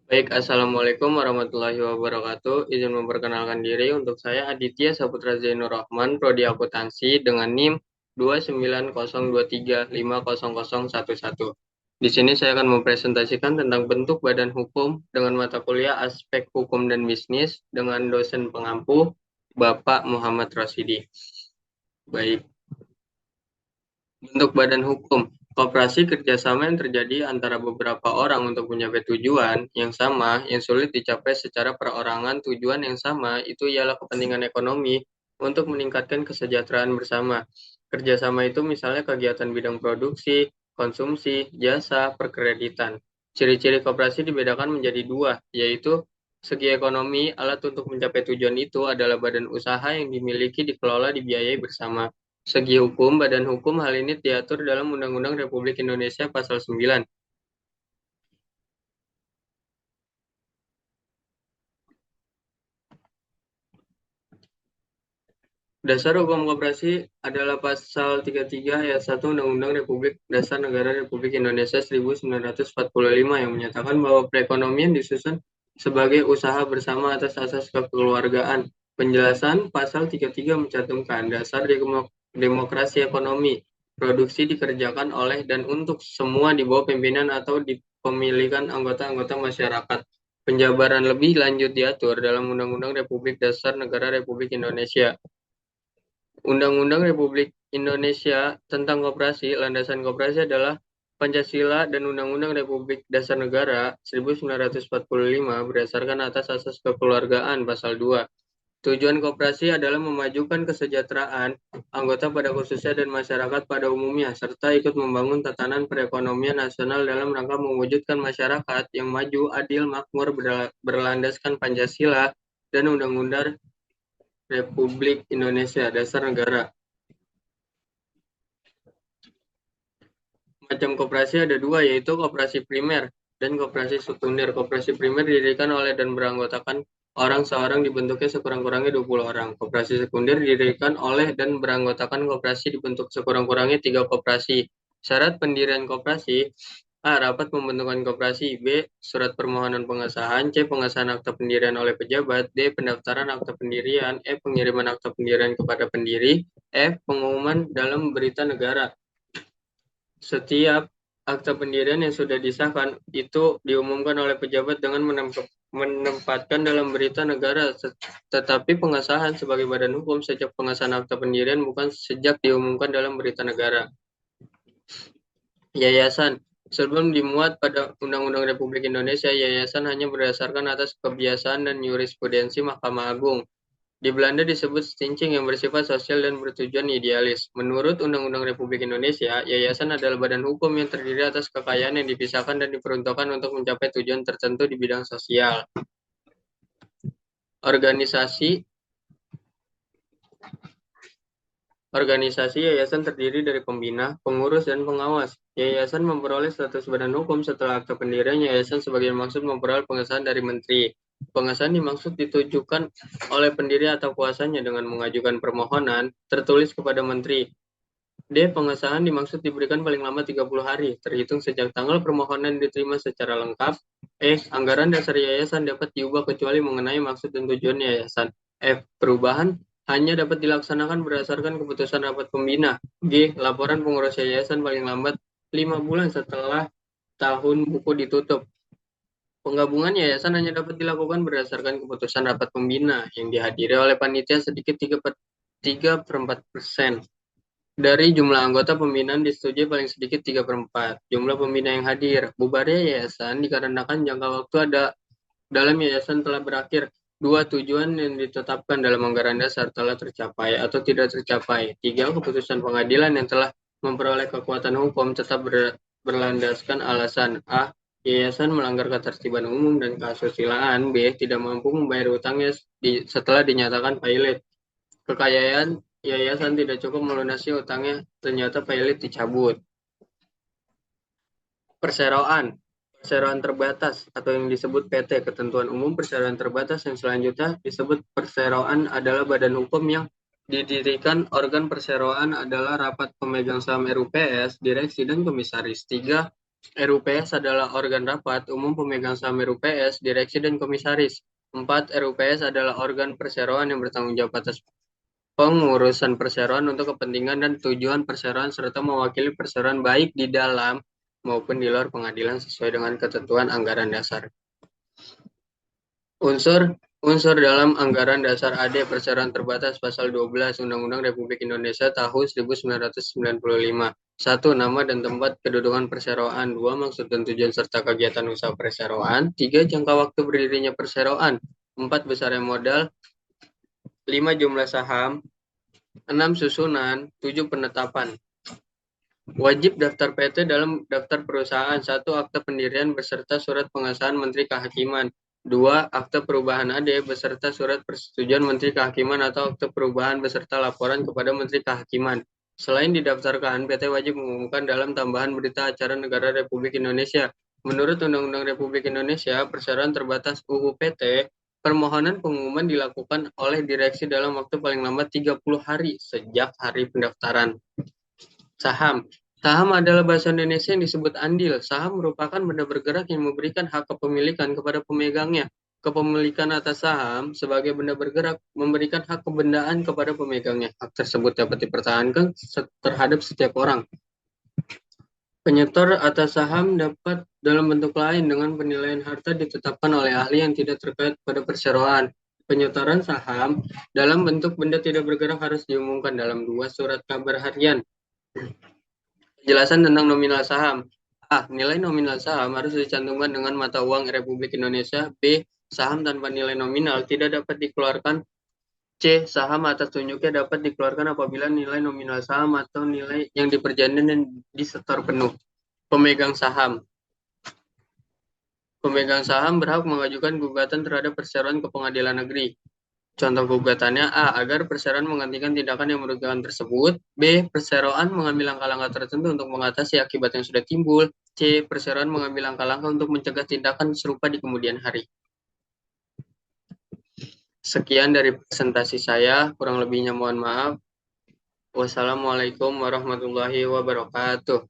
Baik, Assalamualaikum warahmatullahi wabarakatuh. Izin memperkenalkan diri untuk saya Aditya Saputra Zainur Rahman, Prodi Akuntansi dengan NIM 29023500011. Di sini saya akan mempresentasikan tentang bentuk badan hukum dengan mata kuliah aspek hukum dan bisnis dengan dosen pengampu Bapak Muhammad Rasidi. Baik, bentuk badan hukum, kooperasi kerjasama yang terjadi antara beberapa orang untuk mencapai tujuan yang sama, yang sulit dicapai secara perorangan. Tujuan yang sama itu ialah kepentingan ekonomi untuk meningkatkan kesejahteraan bersama. Kerjasama itu misalnya kegiatan bidang produksi, konsumsi, jasa, perkreditan. Ciri-ciri kooperasi dibedakan menjadi dua, yaitu segi ekonomi, alat untuk mencapai tujuan itu adalah badan usaha yang dimiliki, dikelola, dibiayai bersama. Segi hukum, badan hukum hal ini diatur dalam Undang-Undang Republik Indonesia Pasal 9. Dasar hukum koperasi adalah Pasal 33 ayat 1 Undang-Undang Republik Dasar Negara Republik Indonesia 1945 yang menyatakan bahwa perekonomian disusun sebagai usaha bersama atas asas kekeluargaan. Penjelasan Pasal 33 mencantumkan dasar demokrasi ekonomi. Produksi dikerjakan oleh dan untuk semua di bawah pimpinan atau dipemilikan anggota-anggota masyarakat. Penjabaran lebih lanjut diatur dalam Undang-Undang Republik Dasar Negara Republik Indonesia. Undang-Undang Republik Indonesia tentang Koperasi, landasan koperasi adalah Pancasila dan Undang-Undang Republik Dasar Negara 1945 berdasarkan atas asas kekeluargaan Pasal 2. Tujuan koperasi adalah memajukan kesejahteraan anggota pada khususnya dan masyarakat pada umumnya, serta ikut membangun tatanan perekonomian nasional dalam rangka mewujudkan masyarakat yang maju, adil, makmur, berlandaskan Pancasila dan Undang-Undang Republik Indonesia Dasar Negara. Macam koperasi ada dua, yaitu koperasi primer dan koperasi sekunder. Koperasi primer didirikan oleh dan beranggotakan orang seorang, dibentuknya sekurang-kurangnya 20 orang. Koperasi sekunder didirikan oleh dan beranggotakan koperasi dibentuk sekurang-kurangnya 3 koperasi. Syarat pendirian koperasi: A. Rapat pembentukan koperasi. B. Surat permohonan pengesahan. C. Pengesahan akta pendirian oleh pejabat. D. Pendaftaran akta pendirian. E. Pengiriman akta pendirian kepada pendiri. F. Pengumuman dalam berita negara. Setiap akta pendirian yang sudah disahkan itu diumumkan oleh pejabat dengan menempatkan dalam berita negara, tetapi pengesahan sebagai badan hukum sejak pengesahan akta pendirian bukan sejak diumumkan dalam berita negara. Yayasan. Sebelum dimuat pada Undang-Undang Republik Indonesia, yayasan hanya berdasarkan atas kebiasaan dan jurisprudensi Mahkamah Agung. Di Belanda disebut stichting yang bersifat sosial dan bertujuan idealis. Menurut Undang-Undang Republik Indonesia, yayasan adalah badan hukum yang terdiri atas kekayaan yang dipisahkan dan diperuntukkan untuk mencapai tujuan tertentu di bidang sosial. Organisasi yayasan terdiri dari pembina, pengurus, dan pengawas. Yayasan memperoleh status badan hukum setelah akta pendirian yayasan sebagai maksud memperoleh pengesahan dari menteri. Pengesahan dimaksud ditujukan oleh pendiri atau kuasanya dengan mengajukan permohonan tertulis kepada menteri. D. Pengesahan dimaksud diberikan paling lama 30 hari, terhitung sejak tanggal permohonan diterima secara lengkap. E. Anggaran dasar yayasan dapat diubah kecuali mengenai maksud dan tujuan yayasan. F. Perubahan hanya dapat dilaksanakan berdasarkan keputusan rapat pembina. G. Laporan pengurus yayasan paling lambat 5 bulan setelah tahun buku ditutup. Penggabungan yayasan hanya dapat dilakukan berdasarkan keputusan rapat pembina yang dihadiri oleh panitia sedikit 3/4%. Dari jumlah anggota pembinaan disetujui paling sedikit 3/4 jumlah pembina yang hadir. Bubarnya yayasan dikarenakan jangka waktu ada dalam yayasan telah berakhir. Dua, tujuan yang ditetapkan dalam anggaran dasar telah tercapai atau tidak tercapai. Tiga, keputusan pengadilan yang telah memperoleh kekuatan hukum tetap berlandaskan alasan: A. Yayasan melanggar ketertiban umum dan keasusilaan. B. Tidak mampu membayar hutangnya setelah dinyatakan pailit. Kekayaan yayasan tidak cukup melunasi hutangnya, ternyata pailit dicabut. Perseroan terbatas atau yang disebut PT, Ketentuan Umum Perseroan Terbatas, yang selanjutnya disebut perseroan, adalah badan hukum yang didirikan. Organ perseroan adalah rapat pemegang saham RUPS, direksi, dan komisaris. 3. RUPS adalah organ rapat umum pemegang saham RUPS, direksi dan komisaris. 4. RUPS adalah organ perseroan yang bertanggung jawab atas pengurusan perseroan untuk kepentingan dan tujuan perseroan serta mewakili perseroan baik di dalam maupun di luar pengadilan sesuai dengan ketentuan anggaran dasar. Unsur dalam anggaran dasar AD perseroan terbatas pasal 12 Undang-Undang Republik Indonesia tahun 1995. 1. Nama dan tempat kedudukan perseroan. 2. Maksud dan tujuan serta kegiatan usaha perseroan. 3. Jangka waktu berdirinya perseroan. 4. Besarnya modal. 5. Jumlah saham. 6. Susunan. 7. Penetapan. Wajib daftar PT dalam daftar perusahaan. 1. Akte pendirian beserta surat pengesahan Menteri Kehakiman. 2. Akte perubahan AD beserta surat persetujuan Menteri Kehakiman atau akte perubahan beserta laporan kepada Menteri Kehakiman. Selain didaftarkan, PT wajib mengumumkan dalam tambahan berita acara negara Republik Indonesia. Menurut Undang-Undang Republik Indonesia, perseroan terbatas UU PT, permohonan pengumuman dilakukan oleh direksi dalam waktu paling lambat 30 hari sejak hari pendaftaran. Saham. Saham adalah bahasa Indonesia yang disebut andil. Saham merupakan benda bergerak yang memberikan hak kepemilikan kepada pemegangnya. Kepemilikan atas saham sebagai benda bergerak memberikan hak kebendaan kepada pemegangnya. Hak tersebut dapat dipertahankan terhadap setiap orang. Penyetor atas saham dapat dalam bentuk lain dengan penilaian harta ditetapkan oleh ahli yang tidak terkait pada perseroan. Penyetoran saham dalam bentuk benda tidak bergerak harus diumumkan dalam 2 surat kabar harian. Penjelasan tentang nominal saham. A. Nilai nominal saham harus dicantumkan dengan mata uang Republik Indonesia. B. Saham tanpa nilai nominal tidak dapat dikeluarkan. C. Saham atas tunjuknya dapat dikeluarkan apabila nilai nominal saham atau nilai yang diperjanjian dan disetor penuh. Pemegang saham. Pemegang saham berhak mengajukan gugatan terhadap perseroan ke pengadilan negeri. Contoh gugatannya A. Agar perseroan menggantikan tindakan yang merugikan tersebut. B. Perseroan mengambil langkah-langkah tertentu untuk mengatasi akibat yang sudah timbul. C. Perseroan mengambil langkah-langkah untuk mencegah tindakan serupa di kemudian hari. Sekian dari presentasi saya. Kurang lebihnya mohon maaf. Wassalamualaikum warahmatullahi wabarakatuh.